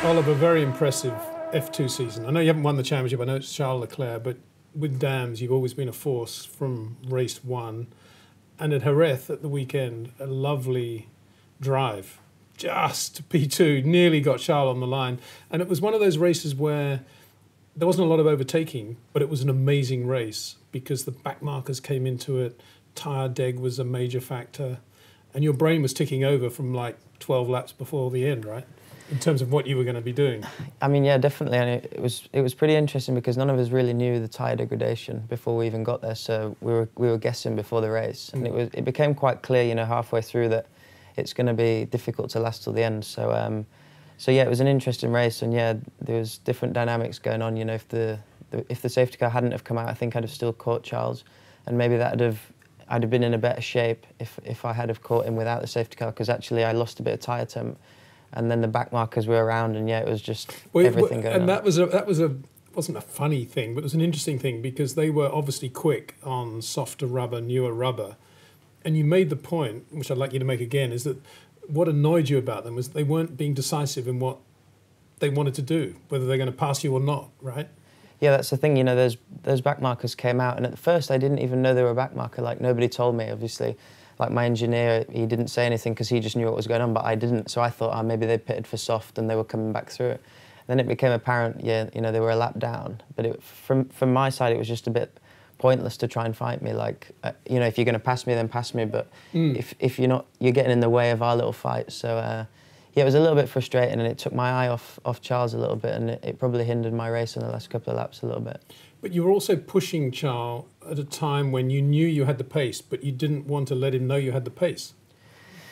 Oliver, very impressive F2 season. I know you haven't won the championship, I know it's Charles Leclerc, but with Dams, you've always been a force from race one. And at Jerez at the weekend, a lovely drive. Just P2, nearly got Charles on the line. And it was one of those races where there wasn't a lot of overtaking, but it was an amazing race because the back markers came into it, tyre deg was a major factor, and your brain was ticking over from like 12 laps before the end, right? In terms of what you were going to be doing. I mean, yeah, definitely. And it was pretty interesting because none of us really knew the tyre degradation before we even got there. So we were guessing before the race, and it became quite clear, you know, halfway through that it's going to be difficult to last till the end. So so yeah, it was an interesting race, and yeah, there was different dynamics going on. You know, if the safety car hadn't have come out, I think I'd have still caught Charles, and maybe I'd have been in a better shape if I had have caught him without the safety car, because actually I lost a bit of tyre temp. And then the back markers were around, and yeah, it was just everything going on. And that wasn't a funny thing, but it was an interesting thing because they were obviously quick on softer rubber, newer rubber. And you made the point, which I'd like you to make again, is that what annoyed you about them was they weren't being decisive in what they wanted to do, whether they're going to pass you or not, right? Yeah, that's the thing, you know, those back markers came out, and at first I didn't even know they were a back marker, like nobody told me, obviously. Like my engineer, he didn't say anything because he just knew what was going on, but I didn't. So I thought, oh, maybe they pitted for soft and they were coming back through it. Then it became apparent, yeah, you know, they were a lap down. But from my side, it was just a bit pointless to try and fight me. Like, you know, if you're going to pass me, then pass me. But if you're not, you're getting in the way of our little fight. So yeah, it was a little bit frustrating, and it took my eye off Charles a little bit, and it probably hindered my race in the last couple of laps a little bit. But you were also pushing Charles at a time when you knew you had the pace, but you didn't want to let him know you had the pace.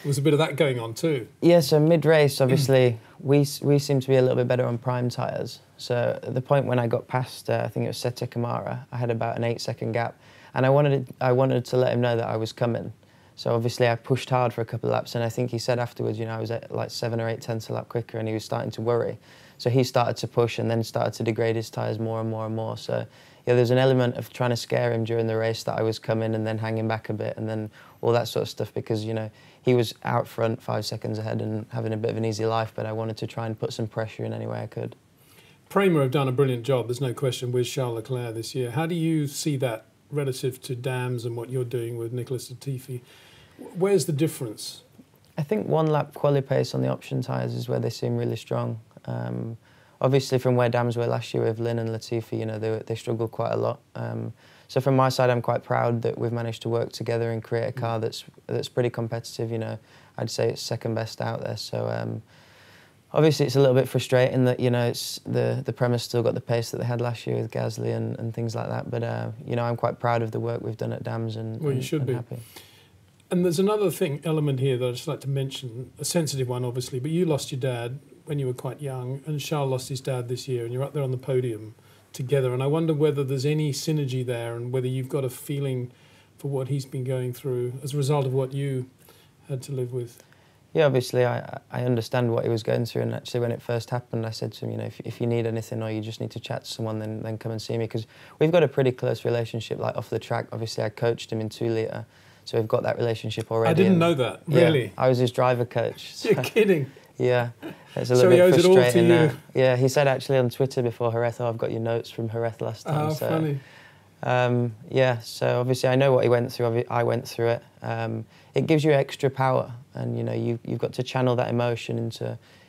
There was a bit of that going on too. Yeah, so mid-race, obviously, we seemed to be a little bit better on prime tyres. So at the point when I got past, I think it was Sete Camara, I had about an 8-second gap, and I wanted to let him know that I was coming. So obviously I pushed hard for a couple of laps, and I think he said afterwards, you know, I was at like 7 or 8 tenths a lap quicker, and he was starting to worry. So he started to push and then started to degrade his tyres more and more and more. So yeah, there's an element of trying to scare him during the race that I was coming and then hanging back a bit and then all that sort of stuff, because, you know, he was out front 5 seconds ahead and having a bit of an easy life, but I wanted to try and put some pressure in any way I could. Prema have done a brilliant job, there's no question, with Charles Leclerc this year. How do you see that relative to Dams and what you're doing with Nicholas Latifi? Where's the difference? I think one lap quali pace on the option tyres is where they seem really strong. Obviously, from where Dams were last year with Lynn and Latifi, you know, they struggled quite a lot. So from my side, I'm quite proud that we've managed to work together and create a car that's pretty competitive. You know, I'd say it's second best out there. So obviously, it's a little bit frustrating that, you know, it's the Prema's still got the pace that they had last year with Gasly and things like that. But you know, I'm quite proud of the work we've done at Dams, and well, you should be happy. And there's another element here that I'd just like to mention, a sensitive one, obviously, but you lost your dad when you were quite young, and Charles lost his dad this year, and you're up there on the podium together. And I wonder whether there's any synergy there and whether you've got a feeling for what he's been going through as a result of what you had to live with. Yeah, obviously, I understand what he was going through, and actually when it first happened, I said to him, you know, if you need anything or you just need to chat to someone, then come and see me, because we've got a pretty close relationship, like off the track. Obviously, I coached him in 2-litre, so we've got that relationship already. I didn't know that, really? Yeah, I was his driver coach. So. You're kidding? Yeah, it's a little bit frustrating. So he owes it all to you? Yeah, he said actually on Twitter before Jerez, oh, I've got your notes from Jerez last time. Oh, so, funny. Yeah, so obviously I know what he went through. I went through it. It gives you extra power, and you know you've got to channel that emotion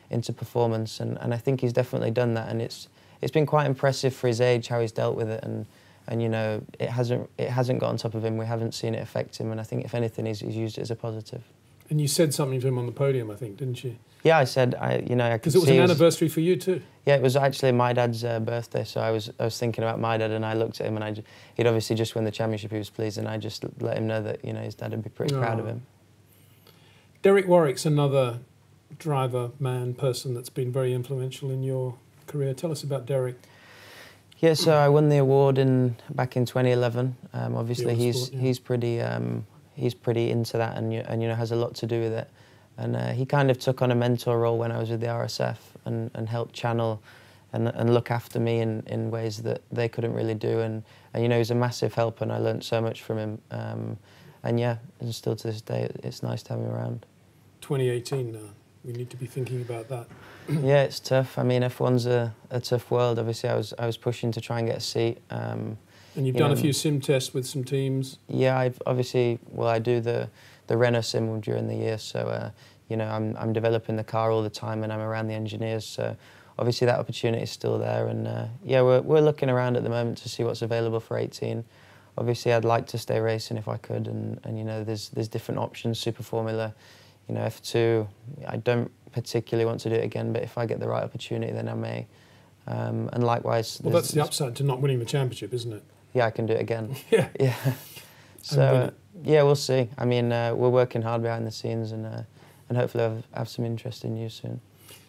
into performance, and I think he's definitely done that, and it's been quite impressive for his age how he's dealt with it, and you know it hasn't got on top of him. We haven't seen it affect him, and I think if anything, he's used it as a positive. And you said something to him on the podium, I think, didn't you? Yeah, I said, you know, I could see... Because it was an anniversary for you too. Yeah, it was actually my dad's birthday, so I was thinking about my dad, and I looked at him, and he'd obviously just won the championship, he was pleased, and I just let him know that, you know, his dad would be pretty proud of him. Derek Warwick's another driver, person that's been very influential in your career. Tell us about Derek. Yeah, so I won the award back in 2011. Obviously, he's pretty into that, and you know has a lot to do with it. And he kind of took on a mentor role when I was with the RSF and helped channel and look after me in ways that they couldn't really do. And you know, he was a massive help, and I learnt so much from him. And yeah, and still to this day, it's nice to have him around. 2018 now. We need to be thinking about that. Yeah, it's tough. I mean, F1's a tough world. Obviously, I was pushing to try and get a seat. And you've done a few sim tests with some teams. Yeah, I do the Renault sim during the year, so I'm developing the car all the time, and I'm around the engineers. So obviously that opportunity is still there, and we're looking around at the moment to see what's available for 18. Obviously, I'd like to stay racing if I could, and there's different options. Super Formula, F2. I don't particularly want to do it again, but if I get the right opportunity, then I may. And likewise. Well, that's the upside to not winning the championship, isn't it? Yeah, I can do it again. Yeah. Yeah. So yeah, we'll see. I mean, we're working hard behind the scenes, and hopefully I'll have some interesting news soon.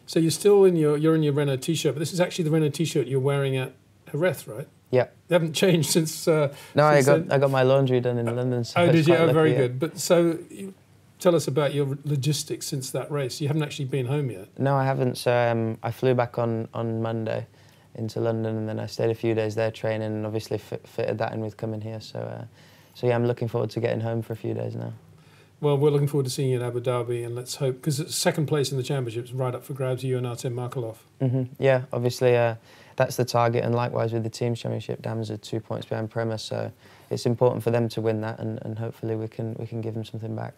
So you're still in your Renault t-shirt, but this is actually the Renault t-shirt you're wearing at Jerez, right? Yeah. They haven't changed since. No, I got my laundry done in London. So oh, did you? Oh, very good. But so, tell us about your logistics since that race. You haven't actually been home yet. No, I haven't. So I flew back on Monday into London, and then I stayed a few days there training, and obviously fitted that in with coming here. So yeah, I'm looking forward to getting home for a few days now. Well, we're looking forward to seeing you in Abu Dhabi, and let's hope, because second place in the championship is right up for grabs, you and Artem Markelov. Yeah, obviously that's the target, and likewise with the team's championship, Dams are 2 points behind Prema, so it's important for them to win that, and hopefully we can give them something back.